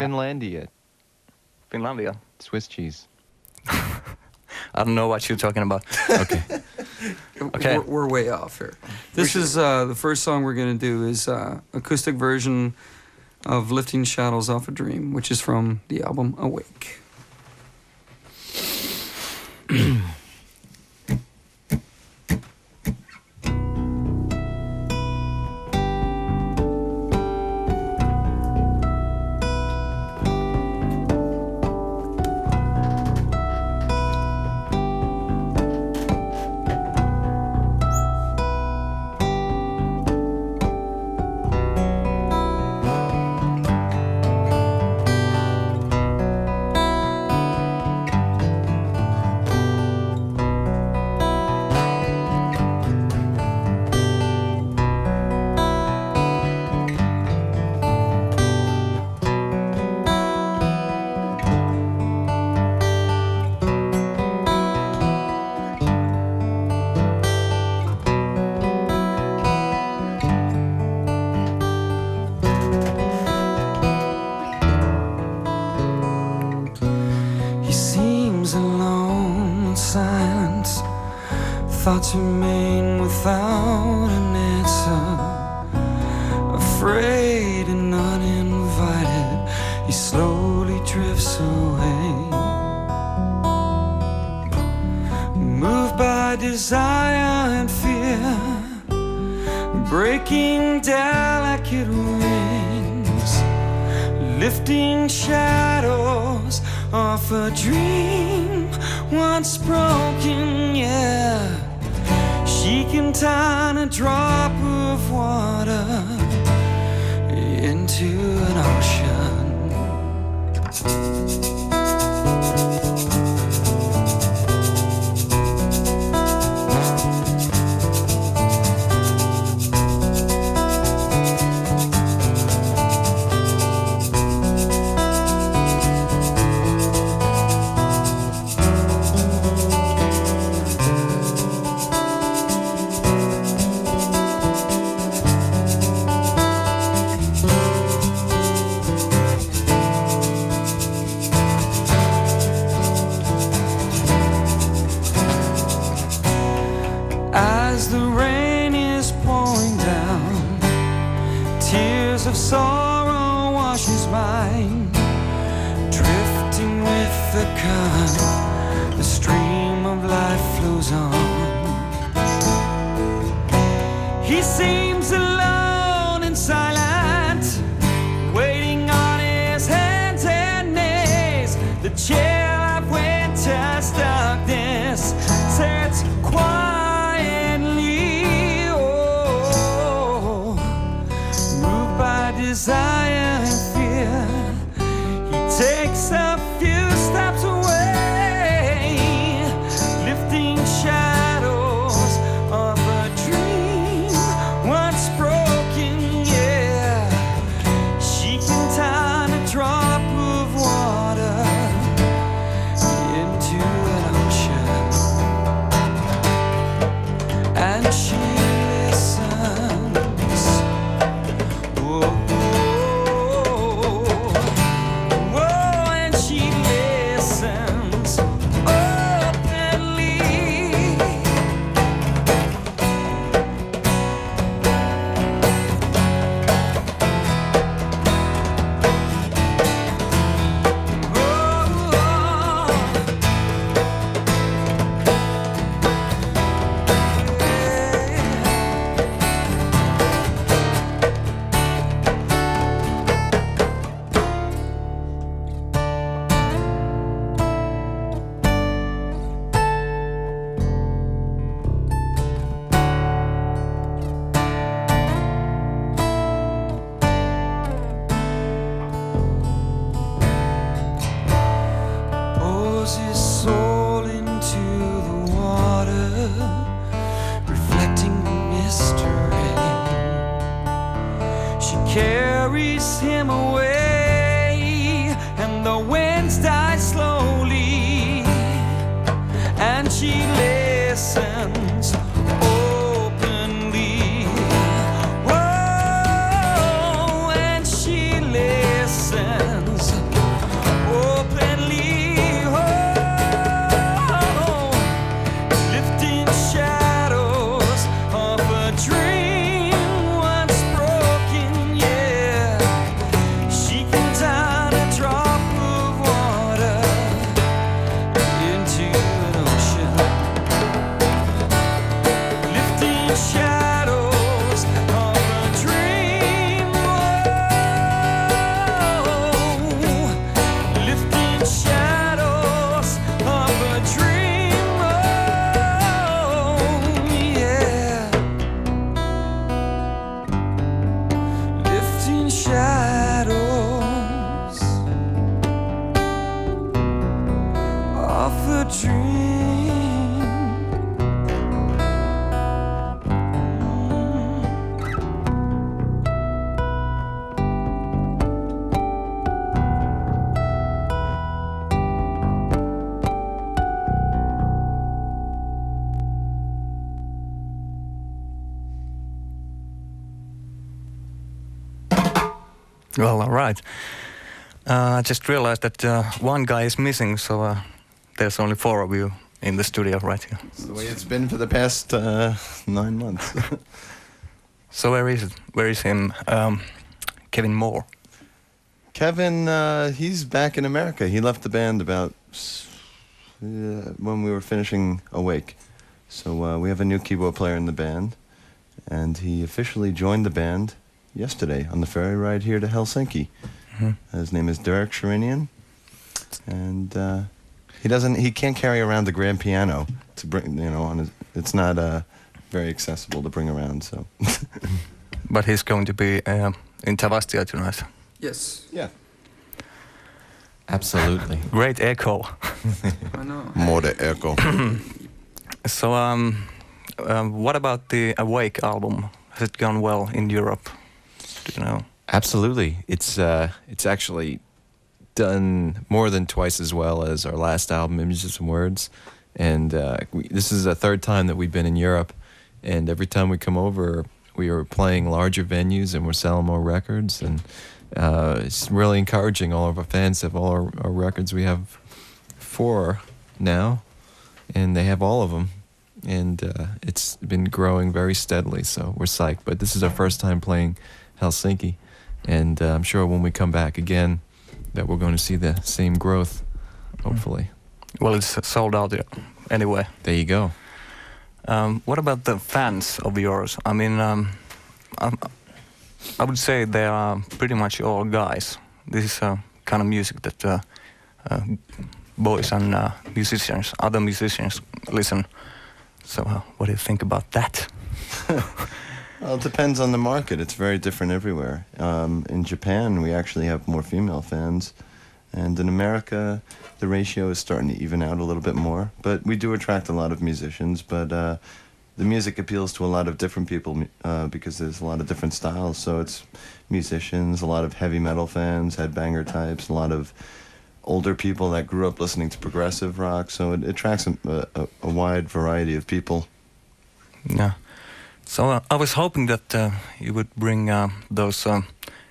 Finlandia. Finlandia. Swiss cheese. I don't know what you're talking about. Okay. Okay. We're way off here. This is the first song we're going to do is acoustic version of Lifting Shadows Off a Dream, which is from the album Awake. Thoughts remain without an answer, afraid and uninvited, he slowly drifts away. Moved by desire and fear, breaking delicate wings, lifting shadows off a dream once broken, yeah. She can turn a drop of water into an ocean. As the rain is pouring down, tears of sorrow wash his mind, drifting with the current, the stream of life flows on. He seems alone and silent, waiting on his hands and knees. The chill of winter's darkness sets quiet. Desire and fear, he takes a few steps away. Well, all right. I just realized that one guy is missing, so there's only 4 of you in the studio right here. It's the way it's been for the past 9 months. So where is it? Where is him? Kevin Moore. Kevin, he's back in America. He left the band about when we were finishing Awake. So we have a new keyboard player in the band, and he officially joined the band yesterday on the ferry ride here to Helsinki. Mm-hmm. His name is Derek Sherinian, and he can't carry around the grand piano to bring, it's not very accessible to bring around, so. But he's going to be in Tavastia tonight. Yes. Yeah. Absolutely. Great echo. I know. More the echo. So, what about the Awake album? Has it gone well in Europe? Do you know? Absolutely. It's actually done more than twice as well as our last album, Images and Words. And this is the 3rd time that we've been in Europe. And every time we come over, we are playing larger venues and we're selling more records. And it's really encouraging all of our fans to have all our records. We have 4 now, and they have all of them. And it's been growing very steadily, so we're psyched. But this is our first time playing Helsinki. And I'm sure when we come back again that we're going to see the same growth, hopefully. Well, it's sold out anyway. There you go. What about the fans of yours? I mean, I would say they are pretty much all guys. This is a kind of music that boys and other musicians listen. So what do you think about that? Well, it depends on the market. It's very different everywhere. In Japan, we actually have more female fans. And in America, the ratio is starting to even out a little bit more. But we do attract a lot of musicians. But the music appeals to a lot of different people because there's a lot of different styles. So it's musicians, a lot of heavy metal fans, headbanger types, a lot of older people that grew up listening to progressive rock. So it attracts a wide variety of people. Yeah. So I was hoping that you would bring those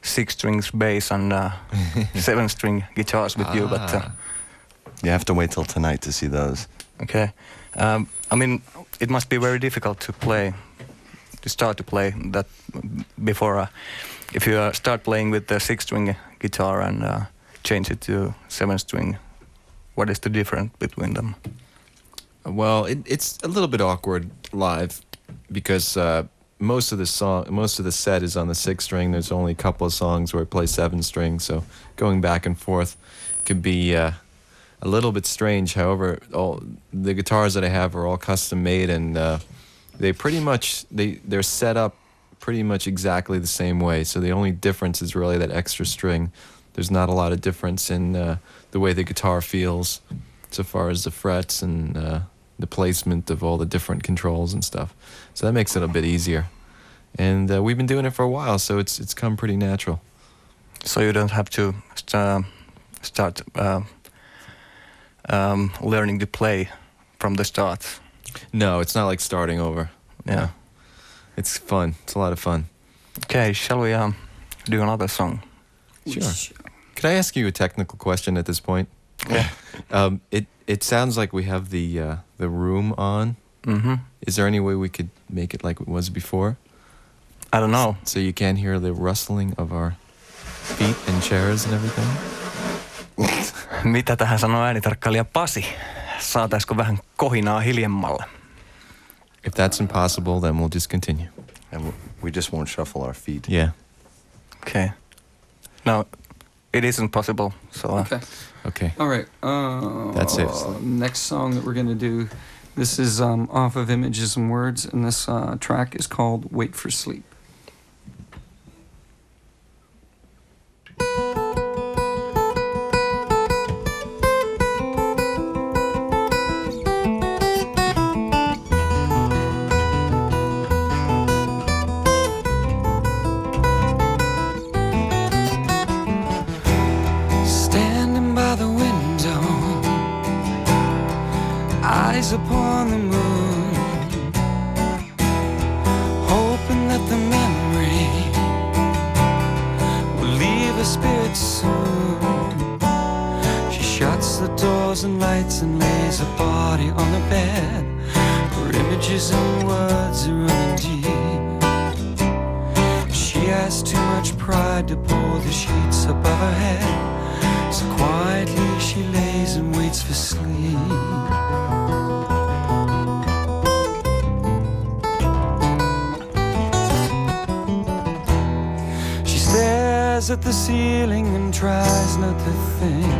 6-string bass and 7-string guitars with you, but you have to wait till tonight to see those. Okay. I mean, it must be very difficult to start to play that before. If you start playing with the 6-string guitar and change it to 7-string, what is the difference between them? Well, it's a little bit awkward live because most of the set is on the 6-string. There's only a couple of songs where I play 7-string, so going back and forth could be a little bit strange. However, all the guitars that I have are all custom made, and they're set up pretty much exactly the same way. So the only difference is really that extra string. There's not a lot of difference in the way the guitar feels, so far as the frets and the placement of all the different controls and stuff. So that makes it a bit easier. And we've been doing it for a while, so it's come pretty natural. So you don't have to start learning to play from the start? No, it's not like starting over. Yeah. It's fun. It's a lot of fun. Okay, shall we do another song? Sure. Could I ask you a technical question at this point? Yeah. It sounds like we have the room on. Mm-hmm. Is there any way we could make it like it was before? I don't know. So you can't hear the rustling of our feet and chairs and everything? Mitä tähän sanoo äänitarkkailija Pasi? Saataisiko vähän kohinaa hiljemmalle? If that's impossible, then we'll just continue. And we just won't shuffle our feet. Yeah. Okay. No, it isn't possible. So. Okay. Okay. All right. That's it. Next song that we're going to do, this is off of Images and Words, and this track is called Wait for Sleep. Upon the moon, hoping that the memory will leave the doors and lights and lays a body on the bed where images and words are running deep. She has too much pride to pull the sheets above her head, so quietly she lays and waits for sleep. She stares at the ceiling and tries not to think.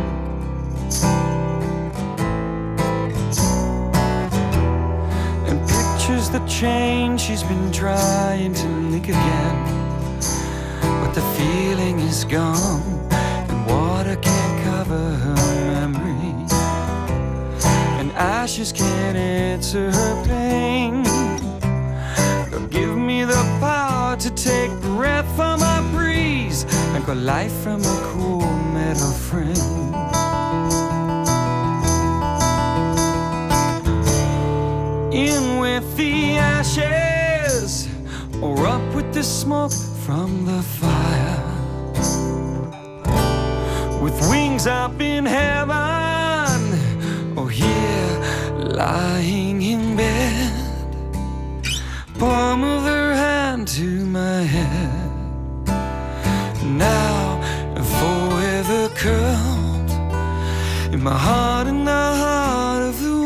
And pictures the change she's been trying to link again. But the feeling is gone, and water can't cover her memory, and ashes can't answer her pain. But give me the power to take breath from a breeze and got life from a cool metal frame. In with the ashes, or up with the smoke from the fire. With wings up in heaven, or here lying in bed. Palm of her hand to my head. Now and forever curled in my heart and the heart of the world.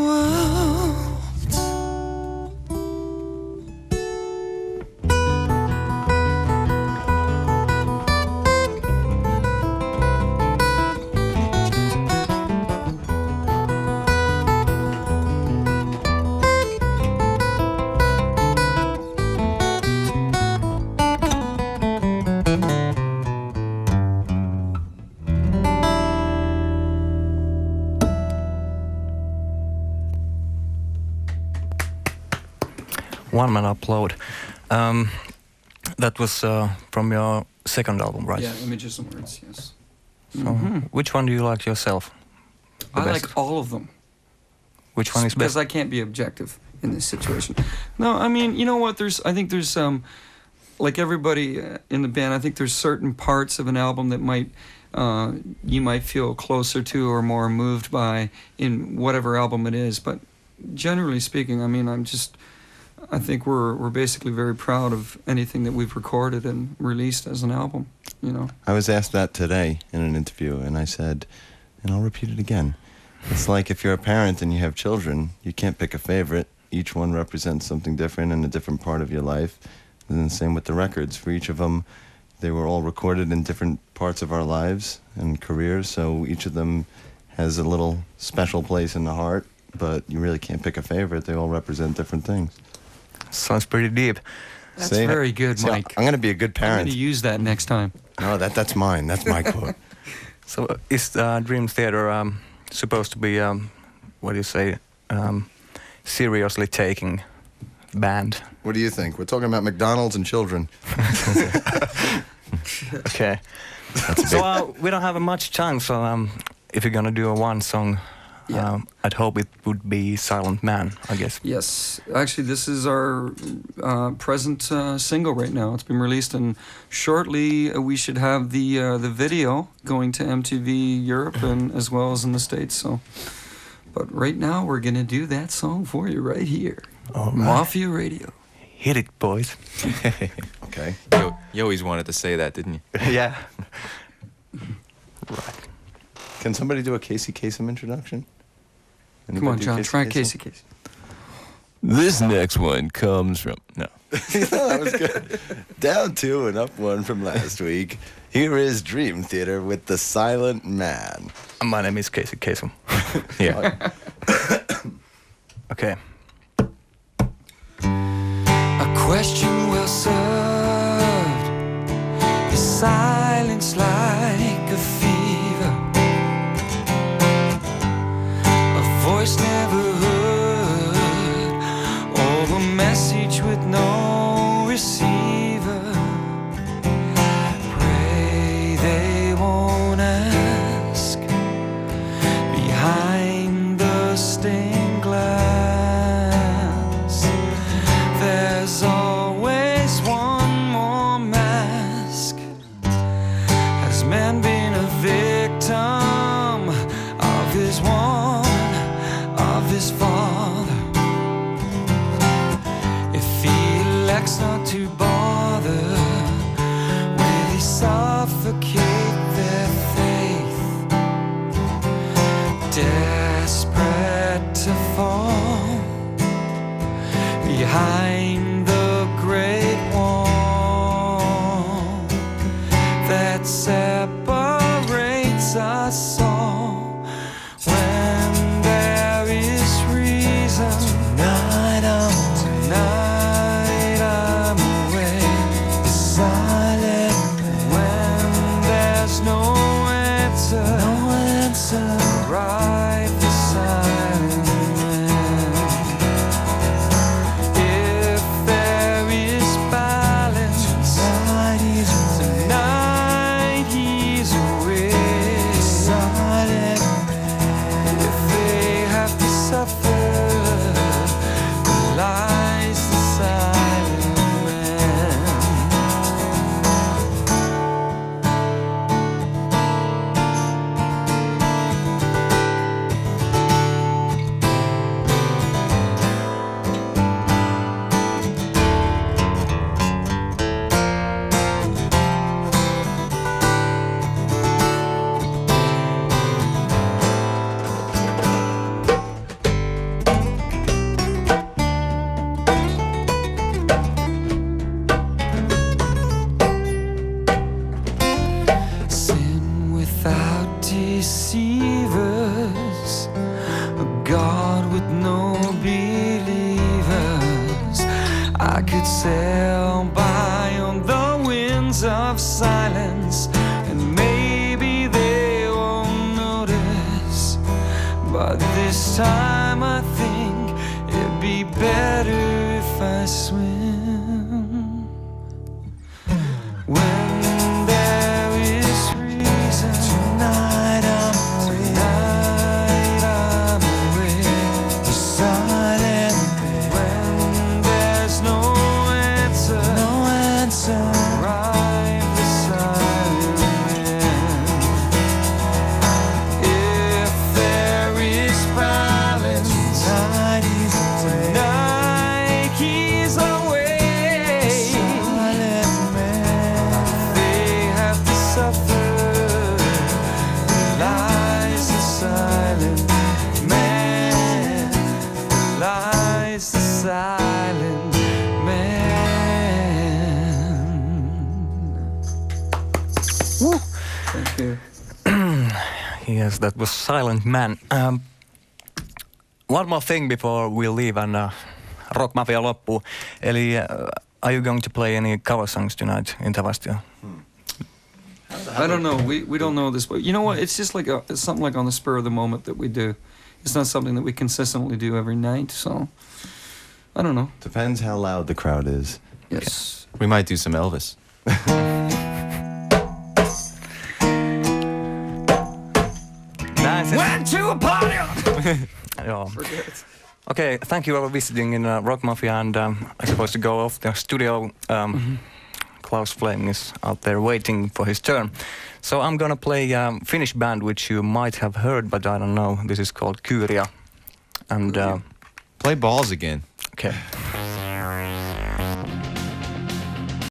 One Man Upload. That was from your second album, right? Yeah, Images and Words, yes. So which one do you like yourself? The I best? like all of them. Which one is Because best? I can't be objective in this situation. No, I mean, you know what? I think there's like everybody in the band, I think there's certain parts of an album that you might feel closer to or more moved by in whatever album it is. But generally speaking, I mean, I think we're basically very proud of anything that we've recorded and released as an album, you know. I was asked that today in an interview, and I said, and I'll repeat it again. It's like if you're a parent and you have children, you can't pick a favorite. Each one represents something different in a different part of your life. And the same with the records. For each of them, they were all recorded in different parts of our lives and careers, so each of them has a little special place in the heart, but you really can't pick a favorite. They all represent different things. Sounds pretty deep. That's See? very good, See, Mike. I'm going to be a good I'm going parent. to use that next time. No, that's mine. That's my quote. So is Dream Theater supposed to be, what do you say, seriously taking band? What do you think? We're talking about McDonald's and children. Okay. So we don't have much time, so if you're gonna do a one song, Yeah. I'd hope it would be Silent Man, I guess. Yes, actually, this is our present single right now. It's been released, and shortly we should have the video going to MTV Europe and as well as in the States. So, but right now we're gonna do that song for you right here, All right. Mafia Radio. Hit it, boys. Okay. You always wanted to say that, didn't you? Yeah. Right. Can somebody do a Casey Kasem introduction? Come Anybody on, do John, try Kasem? Casey. This next one comes from... No. That was good. Down 2 and up 1 from last week. Here is Dream Theater with the Silent Man. My name is Casey Kasem. Yeah. Okay. A question well served is silence like a fever, a voice never heard, or a message with no receiver. Pray they won't ask behind the stained glass. There's always one more mask. Has man been a victim of his one his father, if he elects not to bother, will he suffocate their faith, desperate to fall behind the great wall that separates us all? When there is reason, tonight I'm away, silent. When there's no answer, arrive the silent man. If there is balance, tonight he's away, silent. If they have to suffer, lies the silent man. Sin without deceivers, a God with no believers. I could sail by on the winds of silence, and maybe they won't notice. But this time I think it'd be better if I swim. When there is reason, tonight I'm away, silent. When there's no answer, arrive the silent man. If there is balance, tonight he's away, silent man. They have to suffer, lies the silent man, lies the silent man. Thank you. Yes, that was Silent Man. One more thing before we leave and Rockmafia loppuu. Eli are you going to play any cover songs tonight in Tavastia? I don't know. We don't know this, but you know what? It's just like it's something like on the spur of the moment that we do. It's not something that we consistently do every night. So I don't know. Depends how loud the crowd is. Yes. We might do some Elvis. Nice. Went to a party. Joo. Okay, thank you for visiting in Rockmafia, and I'm supposed to go off the studio. Klaus Fleming is out there waiting for his turn. So I'm gonna play a Finnish band which you might have heard, but I don't know. This is called Kyria. And Play balls again. okay.